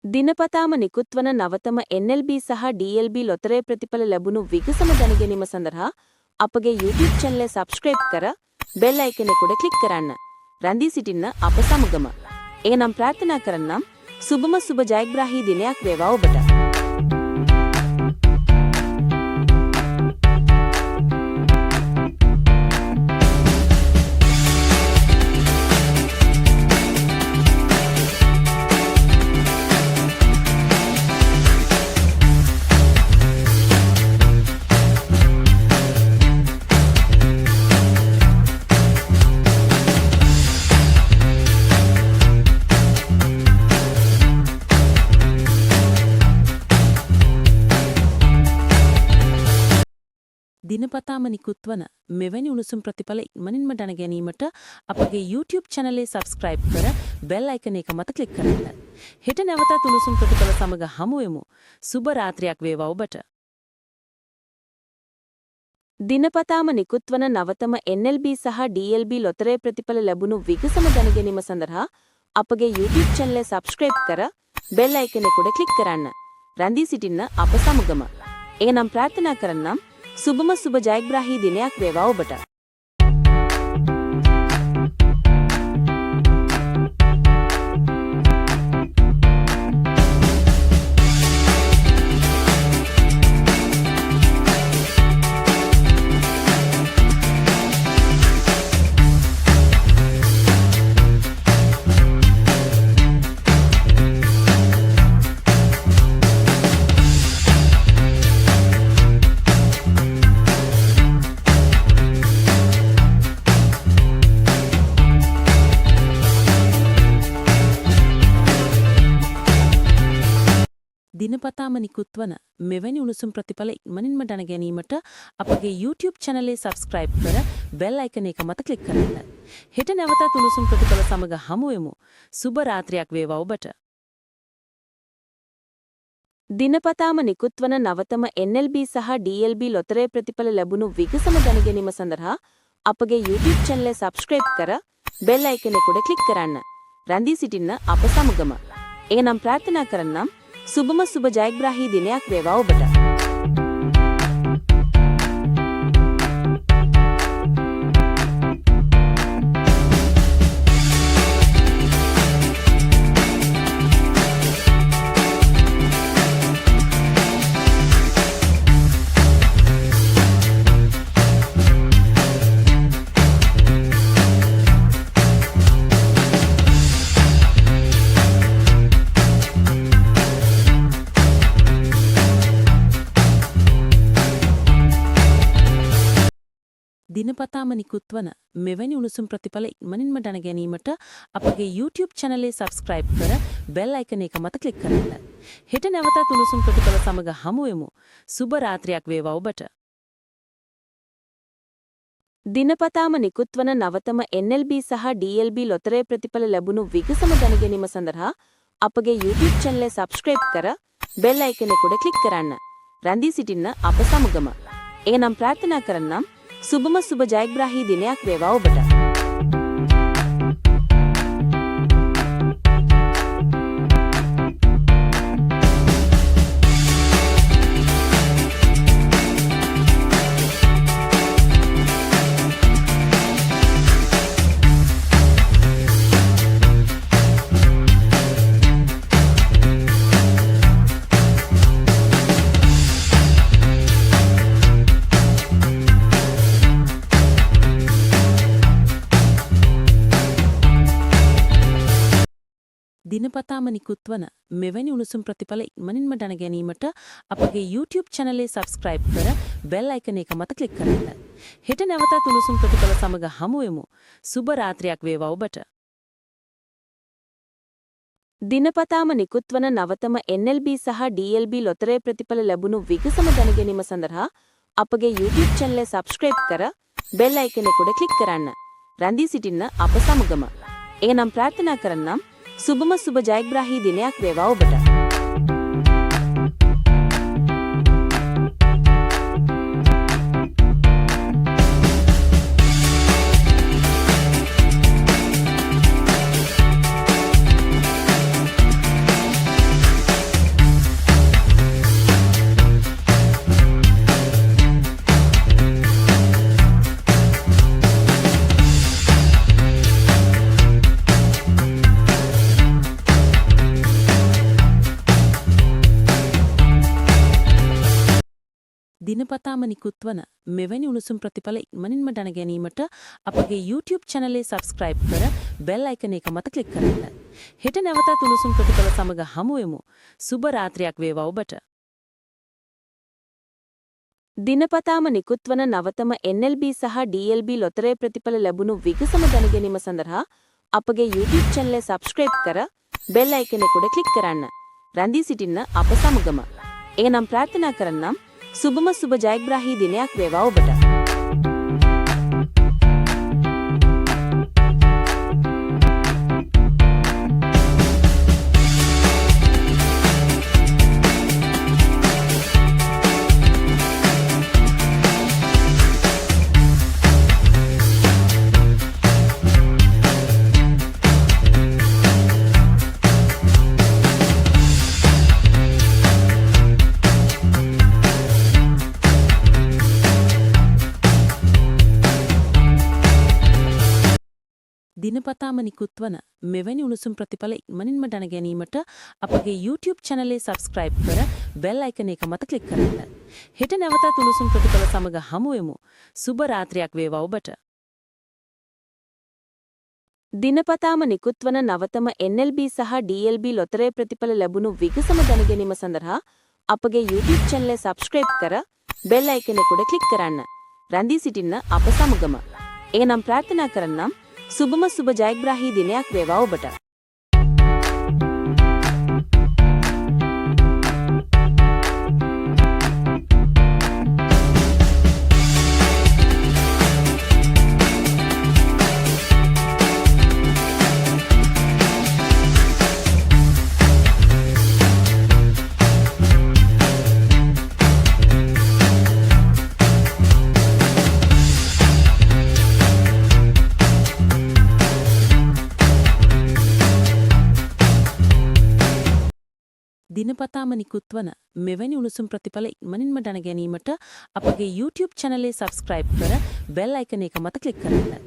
දිනපතාම නිකුත්වන නවතම NLB සහ DLB ලොතරැයි ප්‍රතිඵල ලැබුණු විගසම දැනගැනීම සඳහා අපගේ YouTube channel subscribe කර bell icon එක උඩ click කරන්න. රැඳී සිටින්න අප සමගම. එනම් ප්‍රාර්ථනා කරන්නම් සුබම සුබ ජයග්‍රාහී දිනයක් වේවා ඔබට. දිනපතාම නිකුත්වන මෙවැනි උණුසුම් ප්‍රතිඵල ඉක්මනින්ම දැන ගැනීමට අපගේ YouTube channel එක subscribe කර bell icon එක මත click කරන්න. හෙට නැවතත් උණුසුම් ප්‍රතිඵල සමග හමු වෙමු. සුබ රාත්‍රියක් වේවා ඔබට. දිනපතාම නිකුත්වන නවතම NLB සහ DLB ලොතරැයි ප්‍රතිඵල ලැබුණු විගසම දැන ගැනීම සඳහා අපගේ YouTube channel එක subscribe කර bell icon එක උඩ click කරන්න. රැඳී සිටින්න අප සමගම. එනම් ප්‍රාර්ථනා කරන්නම් සුබම සුබ ජයග්‍රාහී දිනයක් වේවා ඔබට. දිනපතාම නිකුත්වන මෙවැනි උණුසුම් ප්‍රතිඵල ඉක්මනින්ම දැන ගැනීමට අපගේ YouTube channel එක subscribe කර bell icon එක මත click කරන්න. හෙට නැවතත් උණුසුම් ප්‍රතිඵල සමග හමු වෙමු. සුබ රාත්‍රියක් වේවා ඔබට. දිනපතාම නිකුත්වන නවතම NLB සහ DLB ලොතරැයි ප්‍රතිඵල ලැබුණු විගසම දැන ගැනීම සඳහා අපගේ YouTube channel එක subscribe කර bell icon එක උඩ click කරන්න. රැඳී සිටින්න අප සමගම. එනම් ප්‍රාර්ථනා කරන්නම් සුබම සුබ ජයග්‍රාහී දිනයක් වේවා ඔබට. දිනපතාම නිකුත්වන මෙවැනි උණුසුම් ප්‍රතිඵල ඉක්මනින්ම දැන ගැනීමට අපගේ YouTube channel එක subscribe කර bell icon එක මත click කරන්න. හෙට නැවතත් උණුසුම් ප්‍රතිඵල සමග හමු වෙමු. සුබ රාත්‍රියක් වේවා ඔබට. දිනපතාම නිකුත්වන නවතම NLB සහ DLB ලොතරැයි ප්‍රතිඵල ලැබුණු විගසම දැන ගැනීම සඳහා අපගේ YouTube channel එක subscribe කර bell icon එක උඩ click කරන්න. රැඳී සිටින්න අප සමගම. එනම් ප්‍රාර්ථනා කරන්නම් සුබම සුබ ජයග්‍රාහී දිනයක් වේවා ඔබට. දිනපතාම නිකුත්වන මෙවැනි උණුසුම් ප්‍රතිඵල ඉක්මනින්ම දැන ගැනීමට අපගේ YouTube channel එක subscribe කර bell icon එක මත click කරන්න. හෙට නැවතත් උණුසුම් ප්‍රතිඵල සමග හමු වෙමු. සුබ රාත්‍රියක් වේවා ඔබට. දිනපතාම නිකුත්වන නවතම NLB සහ DLB ලොතරැයි ප්‍රතිඵල ලැබුණු විගසම දැන ගැනීම සඳහා අපගේ YouTube channel එක subscribe කර bell icon එක උඩ click කරන්න. රැඳී සිටින්න අප සමගම. එනම් ප්‍රාර්ථනා කරන්නම් සුබම සුබ ජයග්‍රාහී දිනයක් වේවා ඔබට. දිනපතාම නිකුත් වන මෙවැනි උණුසුම් ප්‍රතිඵල ඉක්මනින්ම දැන ගැනීමට අපගේ YouTube channel එක subscribe කර bell icon එක මත click කරන්න. හෙට නැවතත් උණුසුම් ප්‍රතිඵල සමග හමු වෙමු. සුබ රාත්‍රියක් වේවා ඔබට. දිනපතාම නිකුත් වන නවතම NLB සහ DLB ලොතරැයි ප්‍රතිඵල ලැබුණු විගසම දැන ගැනීම සඳහා අපගේ YouTube channel එක subscribe කර bell icon එක උඩ click කරන්න. රැඳී සිටින්න අප සමගම. එනම් ප්‍රාර්ථනා කරන්නම් සුබම සුබ ජයග්‍රාහී දිනයක් වේවා ඔබට. දිනපතාම නිකුත් වන මෙවැනි උණුසුම් ප්‍රතිඵල ඉක්මනින්ම දැන ගැනීමට අපගේ YouTube channel එක subscribe කර bell icon එක මත click කරන්න. හෙට නැවතත් උණුසුම් ප්‍රතිඵල සමග හමු වෙමු. සුබ රාත්‍රියක් වේවා ඔබට. දිනපතාම නිකුත් වන නවතම NLB සහ DLB ලොතරැයි ප්‍රතිඵල ලැබුණු විගසම දැන ගැනීම සඳහා අපගේ YouTube channel එක subscribe කර bell icon එක උඩ click කරන්න. රැඳී සිටින්න අප සමගම. එනම් ප්‍රාර්ථනා කරන්නම් සුබම සුබ ජයග්‍රාහී දිනයක් වේවා ඔබට. දිනපතාම නිකුත් වන මෙවැනි උණුසුම් ප්‍රතිඵල ඉක්මනින්ම දැන ගැනීමට අපගේ YouTube channel එක subscribe කර bell icon එක මත click කරන්න.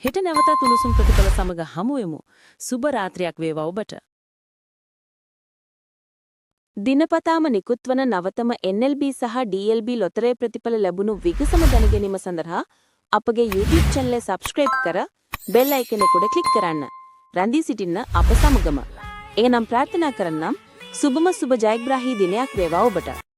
හෙට නැවතත් උණුසුම් ප්‍රතිඵල සමග හමු වෙමු. සුබ රාත්‍රියක් වේවා ඔබට. දිනපතාම නිකුත් වන නවතම NLB සහ DLB ලොතරැයි ප්‍රතිඵල ලැබුණු විගසම දැන ගැනීම සඳහා අපගේ YouTube channel එක subscribe කර bell icon එක උඩ click කරන්න. රැඳී සිටින්න අප සමගම. එනම් ප්‍රාර්ථනා කරන්නම් සුබම සුබ ජයග්‍රාහී දිනයක් වේවා ඔබට.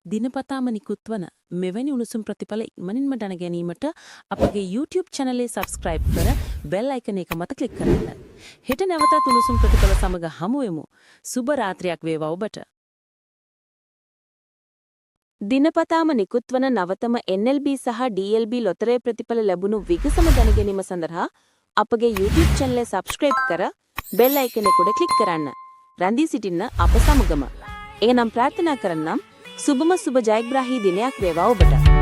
දිනපතාම නිකුත් වන මෙවැනි උණුසුම් ප්‍රතිඵල ඉක්මනින්ම දැන ගැනීමට අපගේ YouTube channel එක subscribe කර bell icon එක මත click කරන්න. හෙට නැවතත් උණුසුම් ප්‍රතිඵල සමග හමු වෙමු. සුබ රාත්‍රියක් වේවා ඔබට. දිනපතාම නිකුත් වන නවතම NLB සහ DLB ලොතරැයි ප්‍රතිඵල ලැබුණු විගසම දැන ගැනීම සඳහා අපගේ YouTube channel එක subscribe කර bell icon එක උඩ click කරන්න. රැඳී සිටින්න අප සමගම. එනම් ප්‍රාර්ථනා කරන්නම් සුබම සුබ ජයග්‍රාහී දිනයක් වේවා ඔබට.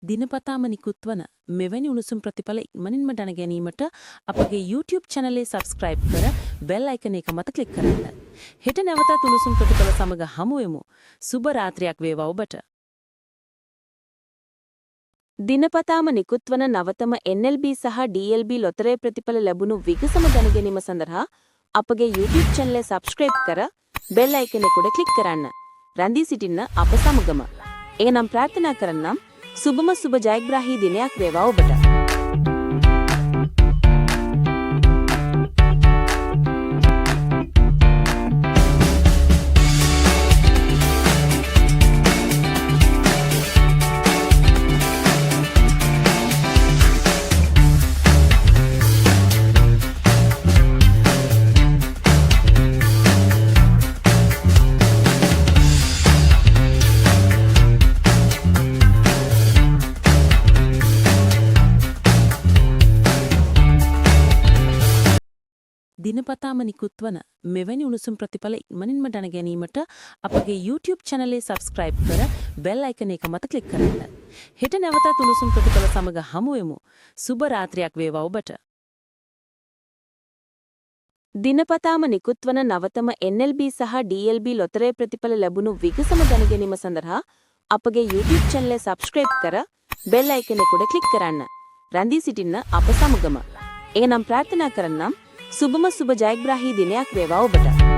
දිනපතාම නිකුත් වන මෙවැනි උණුසුම් ප්‍රතිඵල ඉක්මනින්ම දැන ගැනීමට අපගේ YouTube channel එක subscribe කර bell icon එක මත click කරන්න. හෙට නැවතත් උණුසුම් ප්‍රතිඵල සමග හමු වෙමු. සුබ රාත්‍රියක් වේවා ඔබට. දිනපතාම නිකුත් වන නවතම NLB සහ DLB ලොතරැයි ප්‍රතිඵල ලැබුණු විගසම දැන ගැනීම සඳහා අපගේ YouTube channel එක subscribe කර bell icon එක උඩ click කරන්න. රැඳී සිටින්න අප සමගම. එනම් ප්‍රාර්ථනා කරන්නම් සුබම සුබ ජයග්‍රාහී දිනයක් වේවා ඔබට. දිනපතාම නිකුත් වන මෙවැනි උණුසුම් ප්‍රතිඵල ඉක්මනින්ම දැන ගැනීමට අපගේ YouTube channel එක subscribe කර bell icon එක මත click කරන්න. හෙට නැවතත් උණුසුම් ප්‍රතිඵල සමග හමු වෙමු. සුබ රාත්‍රියක් වේවා ඔබට. දිනපතාම නිකුත් වන නවතම NLB සහ DLB ලොතරැයි ප්‍රතිඵල ලැබුණු විගසම දැන ගැනීම සඳහා අපගේ YouTube channel එක subscribe කර bell icon එක උඩ click කරන්න. රැඳී සිටින්න අප සමගම. එනම් ප්‍රාර්ථනා කරන්නම් සුබම සුබ ජයග්‍රාහී දිනයක් වේවා ඔබට.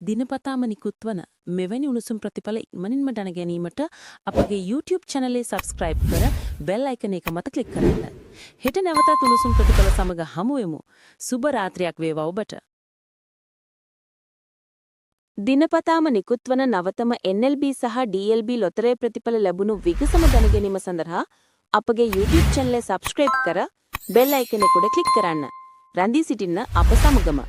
දිනපතාම නිකුත් වන මෙවැනි උණුසුම් ප්‍රතිඵල ඉක්මනින්ම දැන ගැනීමට අපගේ YouTube channel එක subscribe කර bell icon එක මත click කරන්න. හෙට නැවතත් උණුසුම් ප්‍රතිඵල සමග හමු වෙමු. සුබ රාත්‍රියක් වේවා ඔබට. දිනපතාම නිකුත් වන නවතම NLB සහ DLB ලොතරැයි ප්‍රතිඵල ලැබුණු විගසම දැන ගැනීම සඳහා අපගේ YouTube channel එක subscribe කර bell icon එක උඩ click කරන්න. රැඳී සිටින්න අප සමගම.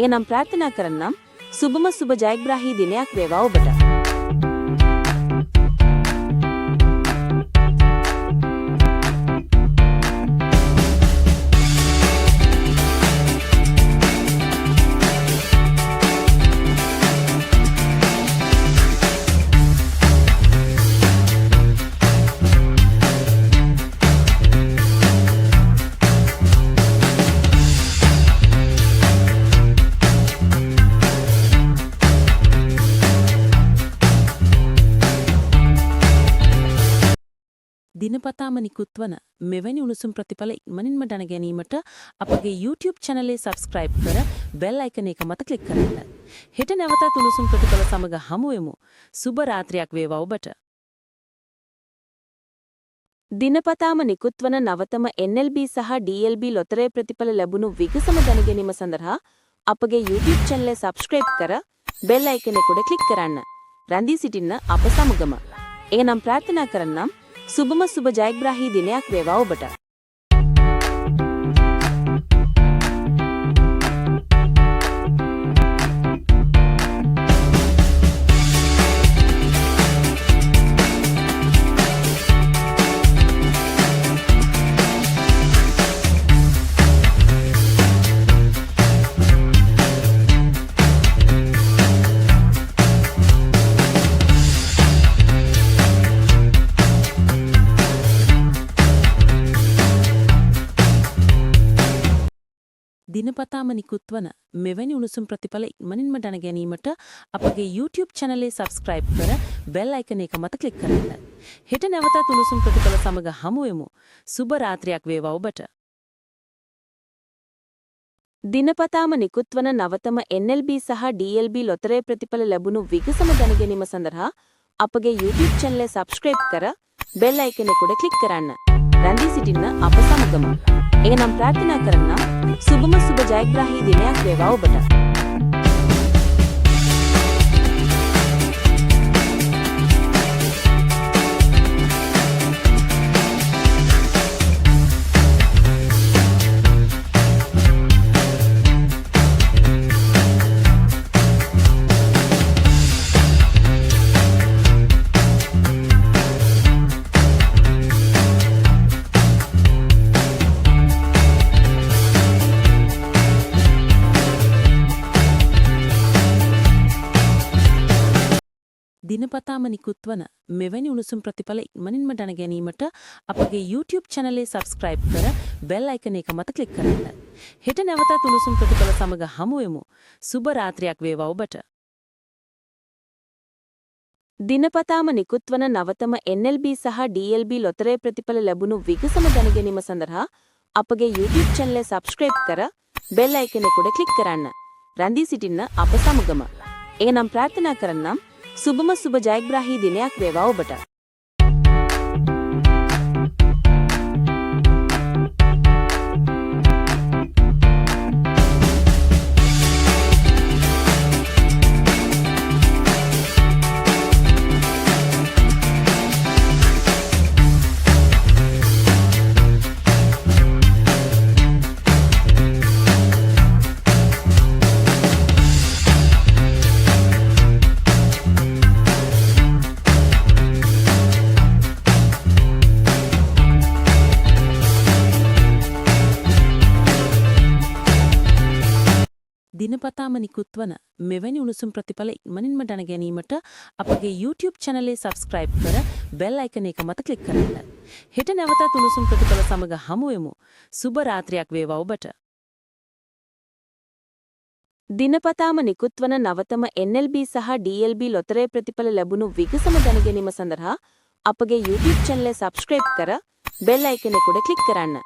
එනම් ප්‍රාර්ථනා කරන්නම් සුබම සුබ ජයග්‍රාහී දිනයක් වේවා ඔබට. දිනපතාම නිකුත් වන මෙවැනි උණුසුම් ප්‍රතිඵල ඉක්මනින්ම දැන ගැනීමට අපගේ YouTube channel එක subscribe කර bell icon එක මත click කරන්න. හෙට නැවතත් උණුසුම් ප්‍රතිඵල සමග හමු වෙමු. සුබ රාත්‍රියක් වේවා ඔබට. දිනපතාම නිකුත් වන නවතම NLB සහ DLB ලොතරැයි ප්‍රතිඵල ලැබුණු විගසම දැන ගැනීම සඳහා අපගේ YouTube channel එක subscribe කර bell icon එක උඩ click කරන්න. රැඳී සිටින්න අප සමගම. එනම් ප්‍රාර්ථනා කරන්නම් සුබම සුබ ජයග්‍රාහී දිනයක් වේවා ඔබට. දිනපතාම නිකුත් වන මෙවැනි උණුසුම් ප්‍රතිඵල ඉක්මනින්ම දැන ගැනීමට අපගේ YouTube channel එක subscribe කර bell icon එක මත click කරන්න. හෙට නැවතත් උණුසුම් ප්‍රතිඵල සමග හමු වෙමු. සුබ රාත්‍රියක් වේවා ඔබට. දිනපතාම නිකුත් වන නවතම NLB සහ DLB ලොතරැයි ප්‍රතිඵල ලැබුණු විගසම දැන ගැනීම සඳහා අපගේ YouTube channel එක subscribe කර bell icon එක උඩ click කරන්න. රැඳී සිටින්න අප සමගම. එනම් ප්‍රාර්ථනා කරන්නම් සුබම සුබ ජයග්‍රාහී දිනයක් වේවා ඔබට. දිනපතාම නිකුත් වන මෙවැනි උණුසුම් ප්‍රතිඵල ඉක්මනින්ම දැන ගැනීමට අපගේ YouTube channel එක subscribe කර bell icon එක මත click කරන්න. හෙට නැවතත් උණුසුම් ප්‍රතිඵල සමග හමු වෙමු. සුබ රාත්‍රියක් වේවා ඔබට. දිනපතාම නිකුත් වන නවතම NLB සහ DLB ලොතරැයි ප්‍රතිඵල ලැබුණු විගසම දැන ගැනීම සඳහා අපගේ YouTube channel එක subscribe කර bell icon එක උඩ click කරන්න. රැඳී සිටින්න අප සමගම. එනම් ප්‍රාර්ථනා කරන්නම් සුබම සුබ ජයග්‍රාහී දිනයක් වේවා ඔබට. දිනපතාම නිකුත් වන මෙවැනි උණුසුම් ප්‍රතිඵල ඉක්මනින්ම දැන ගැනීමට අපගේ YouTube channel එක subscribe කර bell icon එක මත click කරන්න. හෙට නැවතත් උණුසුම් ප්‍රතිඵල සමග හමු වෙමු. සුබ රාත්‍රියක් වේවා ඔබට. දිනපතාම නිකුත් වන නවතම NLB සහ DLB ලොතරැයි ප්‍රතිඵල ලැබුණු විගසම දැන ගැනීම සඳහා අපගේ YouTube channel එක subscribe කර bell icon එක උඩ click කරන්න.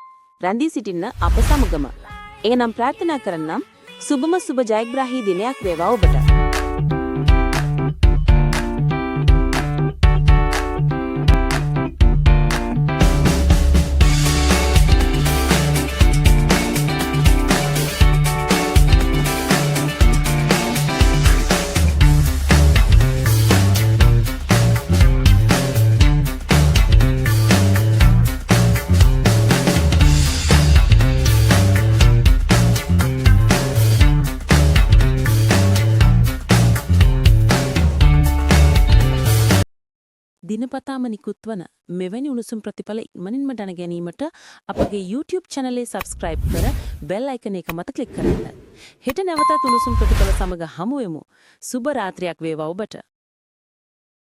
රැඳී සිටින්න අප සමගම. එනම් ප්‍රාර්ථනා කරන්නම් සුබම සුබ ජයග්‍රාහී දිනයක් වේවා ඔබට. දිනපතාම නිකුත් වන මෙවැනි උණුසුම් ප්‍රතිඵල ඉක්මනින්ම දැන ගැනීමට අපගේ YouTube channel එක subscribe කර bell icon එක මත click කරන්න. හෙට නැවතත් උණුසුම් ප්‍රතිඵල සමග හමු වෙමු. සුබ රාත්‍රියක් වේවා ඔබට.